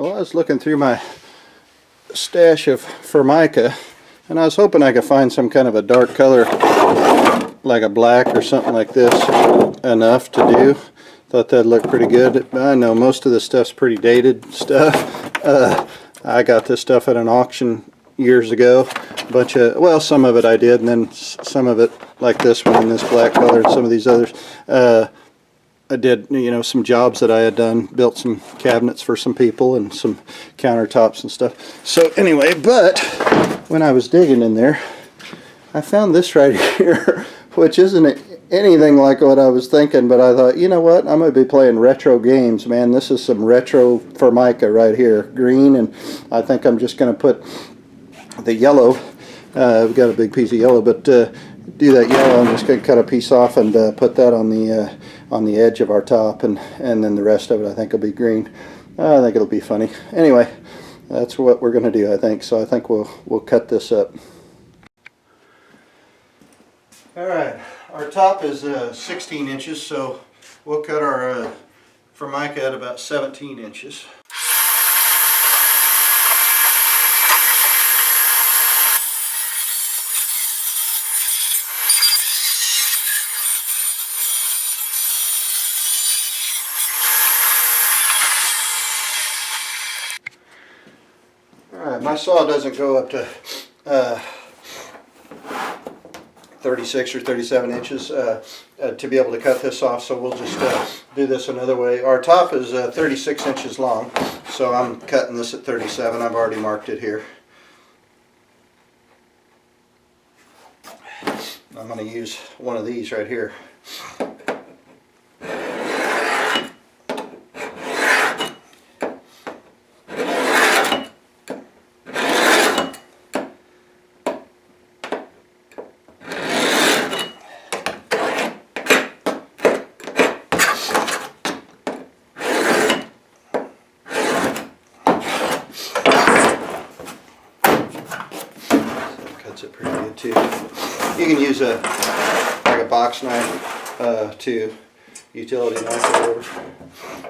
Well, I was looking through my stash of Formica, and I was hoping I could find some kind of a dark color, like a black or something like this, enough to do. Thought that'd look pretty good. I know most of the stuff's pretty dated stuff. I got this stuff at an auction years ago. A bunch of, well, some of it I did, and then some of it, like this one in this black color, and some of these others. I did, you know, some jobs that I had done, built some cabinets for some people and some countertops and stuff. So anyway, but when I was digging in there, I found this right here, which isn't anything like what I was thinking, but I thought, you know what, I'm going to be playing retro games, man. This is some retro Formica right here, green, and I think I'm just going to put the yellow. We've got a big piece of yellow, but do that yellow. I'm just going to cut a piece off and put that on the edge of our top, and then the rest of it I think will be green. I think it'll be funny. Anyway, that's what we're going to do, I think. So I think we'll cut this up. All right, our top is 16 inches, so we'll cut our Formica at about 17 inches. Alright, my saw doesn't go up to 36 or 37 inches to be able to cut this off, so we'll just do this another way. Our top is 36 inches long, so I'm cutting this at 37. I've already marked it here. I'm going to use one of these right here. Cuts it pretty good too. You can use like a box knife to utility knife or whatever,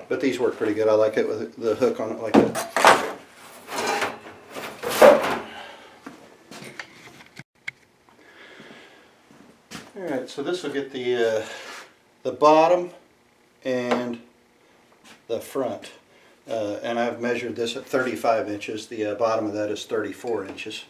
but these work pretty good. I like it with the hook on it like that. All right, so this will get the bottom and the front, and I've measured this at 35 inches. The bottom of that is 34 inches.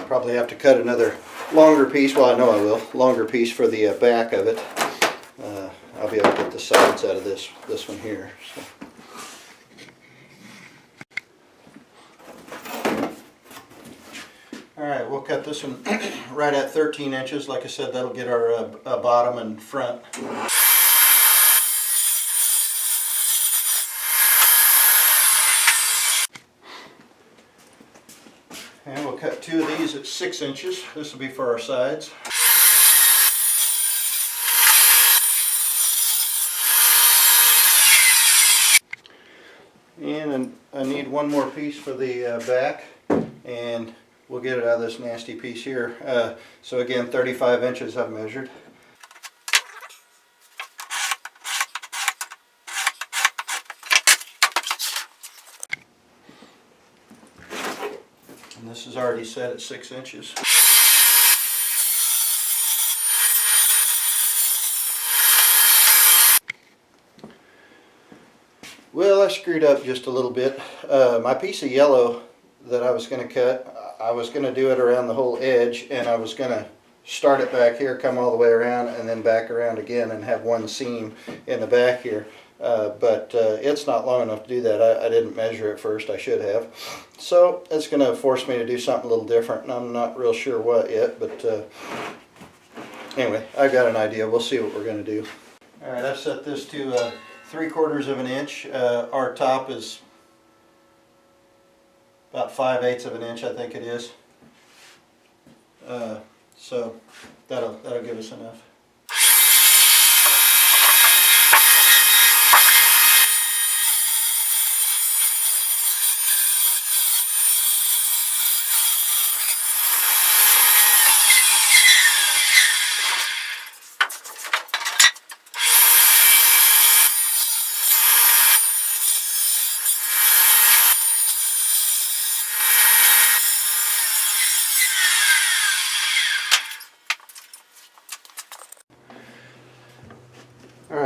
Probably have to cut another longer piece. Well, I know I will. Longer piece for the back of it. I'll be able to get the sides out of this one here. So. All right, we'll cut this one right at 13 inches. Like I said, that'll get our bottom and front. And we'll cut two of these at 6 inches. This will be for our sides. And I need one more piece for the back, and we'll get it out of this nasty piece here. So again, 35 inches I've measured. And this is already set at 6 inches. Well, I screwed up just a little bit. My piece of yellow that I was going to cut, I was going to do it around the whole edge, and I was going to start it back here, come all the way around, and then back around again and have one seam in the back here. But it's not long enough to do that. I didn't measure it first. I should have. So it's going to force me to do something a little different, and I'm not real sure what yet. But anyway, I've got an idea. We'll see what we're going to do. All right, I've set this to 3/4 of an inch. Our top is about 5/8 of an inch, I think it is. So that'll give us enough.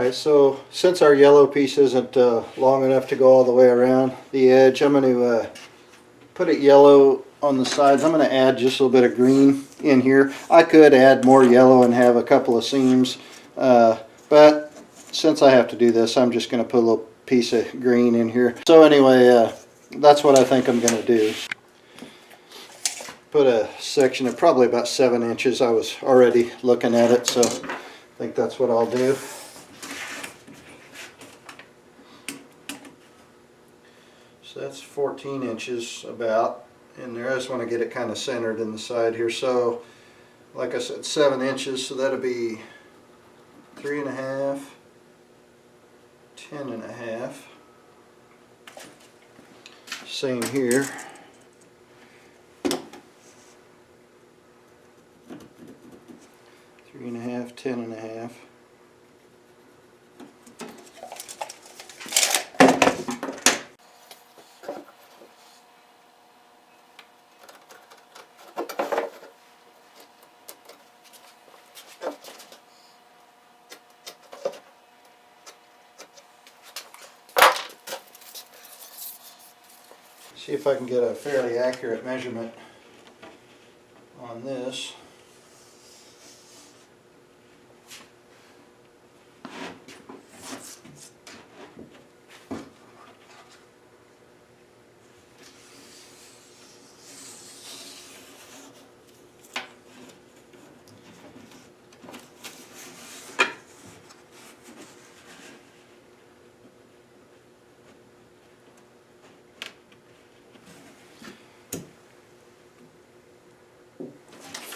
Alright, so since our yellow piece isn't long enough to go all the way around the edge, I'm going to put it yellow on the sides. I'm going to add just a little bit of green in here. I could add more yellow and have a couple of seams, but since I have to do this, I'm just going to put a little piece of green in here. So anyway, that's what I think I'm going to do. Put a section of probably about 7 inches. I was already looking at it, so I think that's what I'll do. So that's 14 inches about in there. I just want to get it kind of centered in the side here. So like I said, 7 inches, so that'll be 3.5, 10.5. Same here. 3.5, 10.5. See if I can get a fairly accurate measurement on this.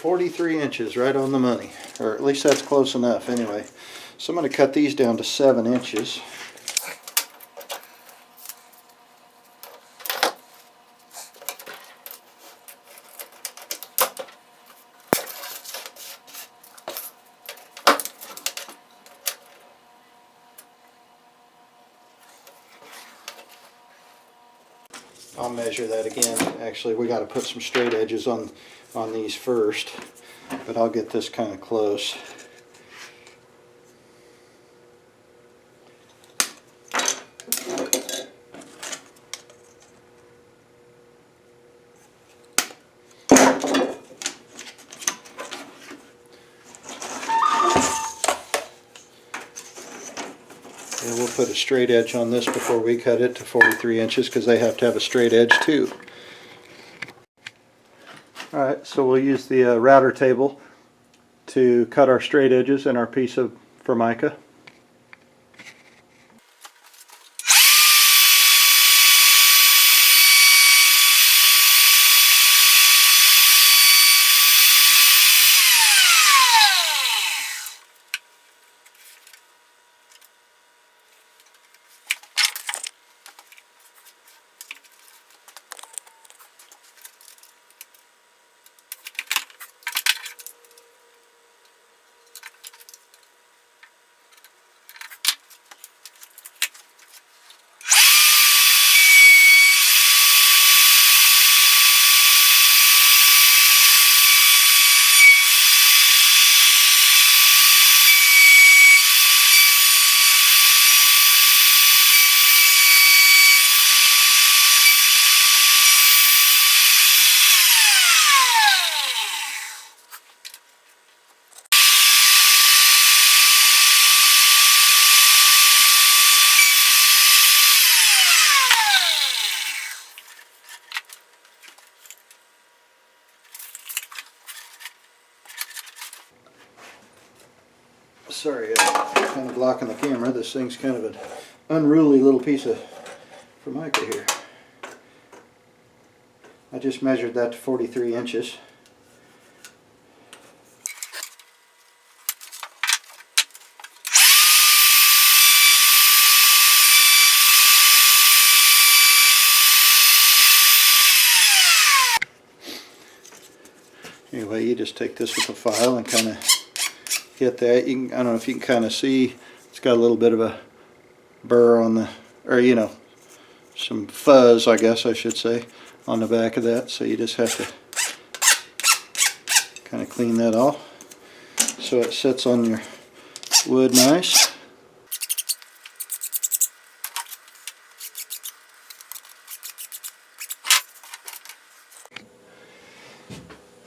.43 inches, right on the money, or at least that's close enough anyway. So I'm going to cut these down to 7 inches. I'll measure that again. Actually, we got to put some straight edges on these first, but I'll get this kind of close. And we'll put a straight edge on this before we cut it to 43 inches because they have to have a straight edge too. Alright, so we'll use the router table to cut our straight edges in our piece of Formica. Sorry, I'm kind of blocking the camera. This thing's kind of an unruly little piece of Formica here. I just measured that to 43 inches. Anyway, you just take this with a file and kind of hit that. You can, I don't know if you can kind of see, it's got a little bit of a burr on the, or you know, some fuzz, I guess I should say, on the back of that. So you just have to kind of clean that off so it sits on your wood nice.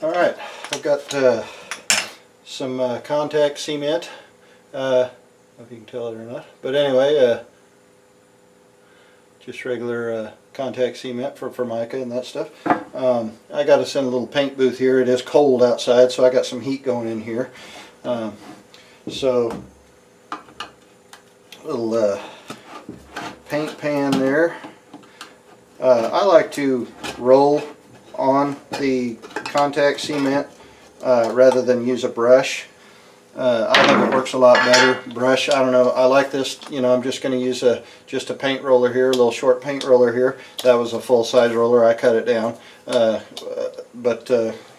Alright, I've got some contact cement. I don't know if you can tell it or not. But anyway, just regular contact cement for Formica and that stuff. I got us in a little paint booth here. It is cold outside, so I got some heat going in here. So, little paint pan there. I like to roll on the contact cement rather than use a brush. I think it works a lot better. Brush, I don't know, I like this, you know, I'm just going to use just a paint roller here, a little short paint roller here. That was a full-size roller, I cut it down, but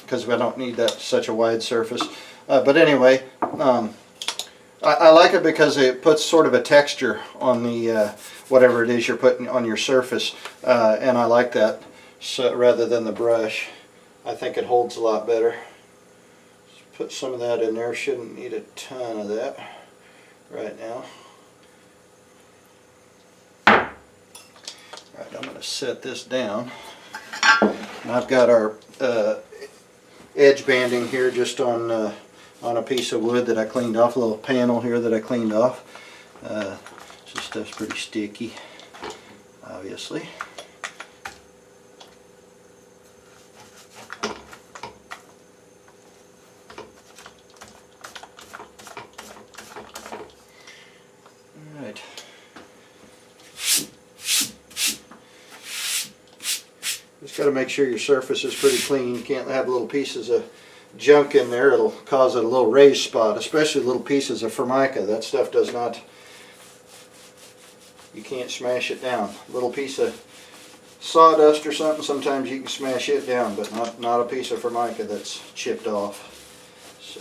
because I don't need that such a wide surface. But anyway, I like it because it puts sort of a texture on the whatever it is you're putting on your surface, and I like that, so, rather than the brush. I think it holds a lot better. Put some of that in there. Shouldn't need a ton of that right now. Alright, I'm going to set this down. And I've got our edge banding here just on a piece of wood that I cleaned off, a little panel here that I cleaned off. This stuff's pretty sticky, obviously. Alright. Just got to make sure your surface is pretty clean. You can't have little pieces of junk in there. It'll cause it a little raised spot, especially little pieces of Formica. That stuff does not, you can't smash it down. A little piece of sawdust or something, sometimes you can smash it down, but not a piece of Formica that's chipped off. So.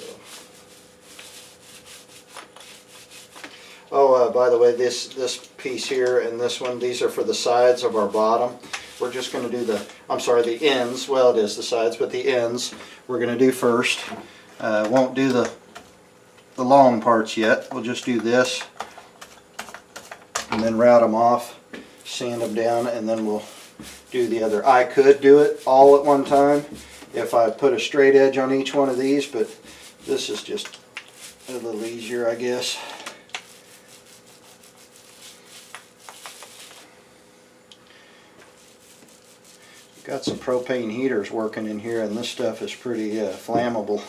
Oh, by the way, this piece here and this one, these are for the sides of our bottom. We're just going to do the, I'm sorry, the ends. Well, it is the sides, but the ends we're going to do first. Won't do the long parts yet. We'll just do this and then route them off, sand them down, and then we'll do the other. I could do it all at one time if I put a straight edge on each one of these, but this is just a little easier, I guess. Got some propane heaters working in here, and this stuff is pretty flammable.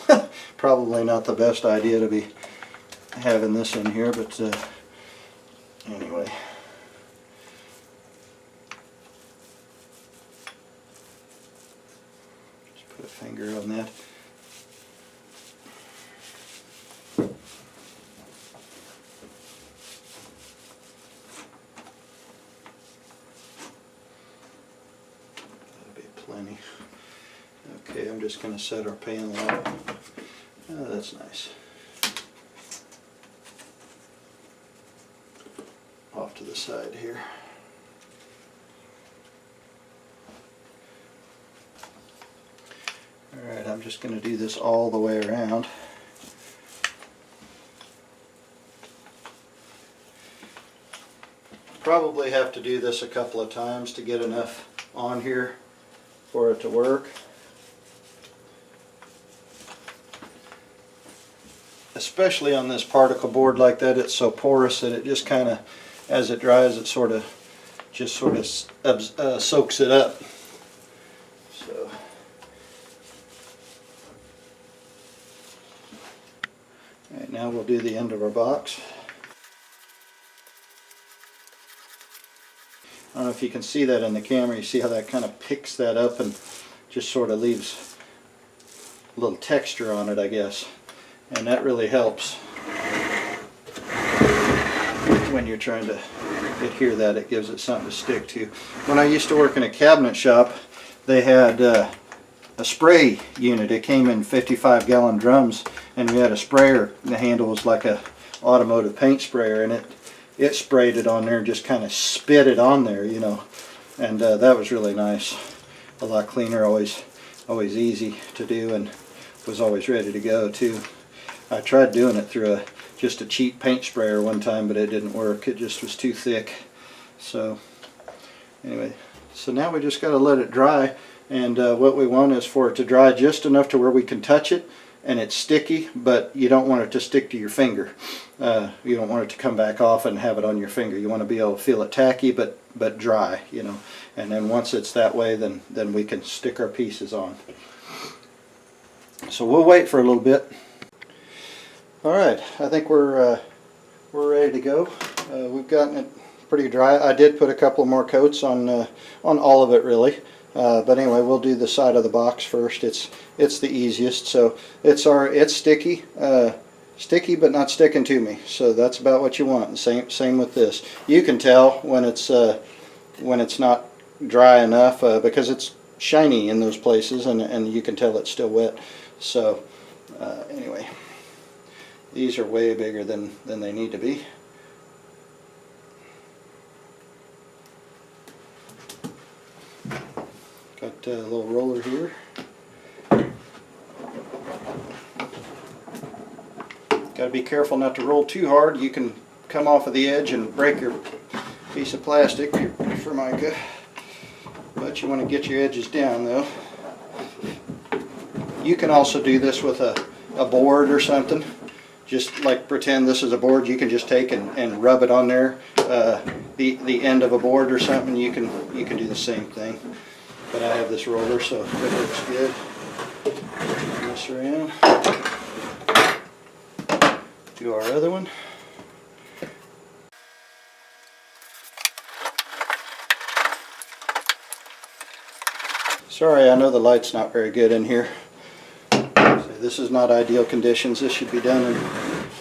Probably not the best idea to be having this in here, but anyway. Just put a finger on that. Plenty. Okay, I'm just going to set our panel up. Oh, that's nice. Off to the side here. Alright, I'm just going to do this all the way around. Probably have to do this a couple of times to get enough on here for it to work. Especially on this particle board like that, it's so porous that it just kind of, as it dries, it sort of soaks it up. So, alright, now we'll do the end of our box. I don't know if you can see that in the camera. You see how that kind of picks that up and just sort of leaves a little texture on it, I guess. And that really helps when you're trying to adhere that. It gives it something to stick to. When I used to work in a cabinet shop, they had a spray unit. It came in 55-gallon drums, and we had a sprayer. The handle was like a automotive paint sprayer, and it sprayed it on there and just kind of spit it on there, you know, and that was really nice. A lot cleaner, always easy to do, and was always ready to go too. I tried doing it through just a cheap paint sprayer one time, but it didn't work. It just was too thick. So anyway, so now we just got to let it dry. And what we want is for it to dry just enough to where we can touch it, and it's sticky, but you don't want it to stick to your finger. You don't want it to come back off and have it on your finger. You want to be able to feel it tacky but dry, you know. And then once it's that way, then we can stick our pieces on. So we'll wait for a little bit. All right, I think we're ready to go. We've gotten it pretty dry. I did put a couple more coats on all of it, really. But anyway, we'll do the side of the box first. It's the easiest. So it's sticky, sticky but not sticking to me. So that's about what you want. Same with this. You can tell when it's not dry enough because it's shiny in those places, and you can tell it's still wet. So anyway, these are way bigger than they need to be. Got a little roller here. Got to be careful not to roll too hard. You can come off of the edge and break your piece of plastic, your Formica. But you want to get your edges down though. You can also do this with a board or something. Just like pretend this is a board. You can just take and rub it on there. The end of a board or something. You can do the same thing. But I have this roller, so it looks good. Turn this around. Do our other one. Sorry, I know the light's not very good in here. So this is not ideal conditions. This should be done in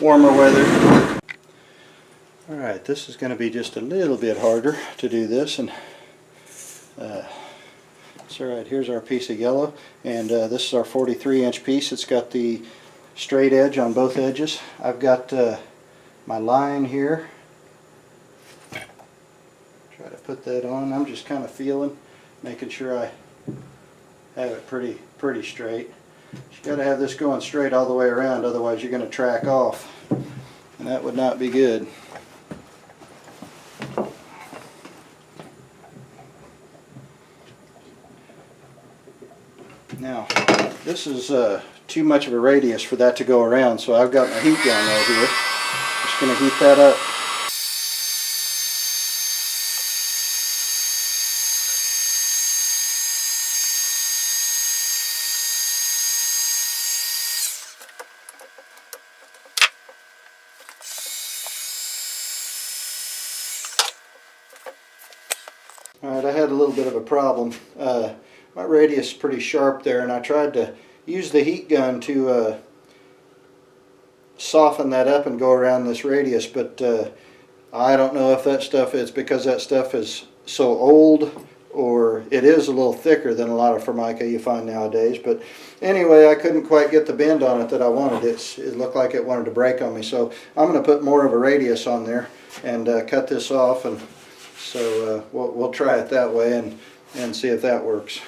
warmer weather. Alright, this is going to be just a little bit harder to do this. And alright, here's our piece of yellow, and this is our 43-inch piece. It's got the straight edge on both edges. I've got my line here. Try to put that on. I'm just kind of feeling, making sure I have it pretty straight. You got to have this going straight all the way around, otherwise you're going to track off, and that would not be good. Now, this is too much of a radius for that to go around, so I've got my heat gun right here. Just going to heat that up. Alright, I had a little bit of a problem. My radius is pretty sharp there, and I tried to use the heat gun to soften that up and go around this radius, but I don't know if that stuff is because that stuff is so old, or it is a little thicker than a lot of Formica you find nowadays. But anyway, I couldn't quite get the bend on it that I wanted. It looked like it wanted to break on me, so I'm going to put more of a radius on there and cut this off, and so we'll try it that way and see if that works.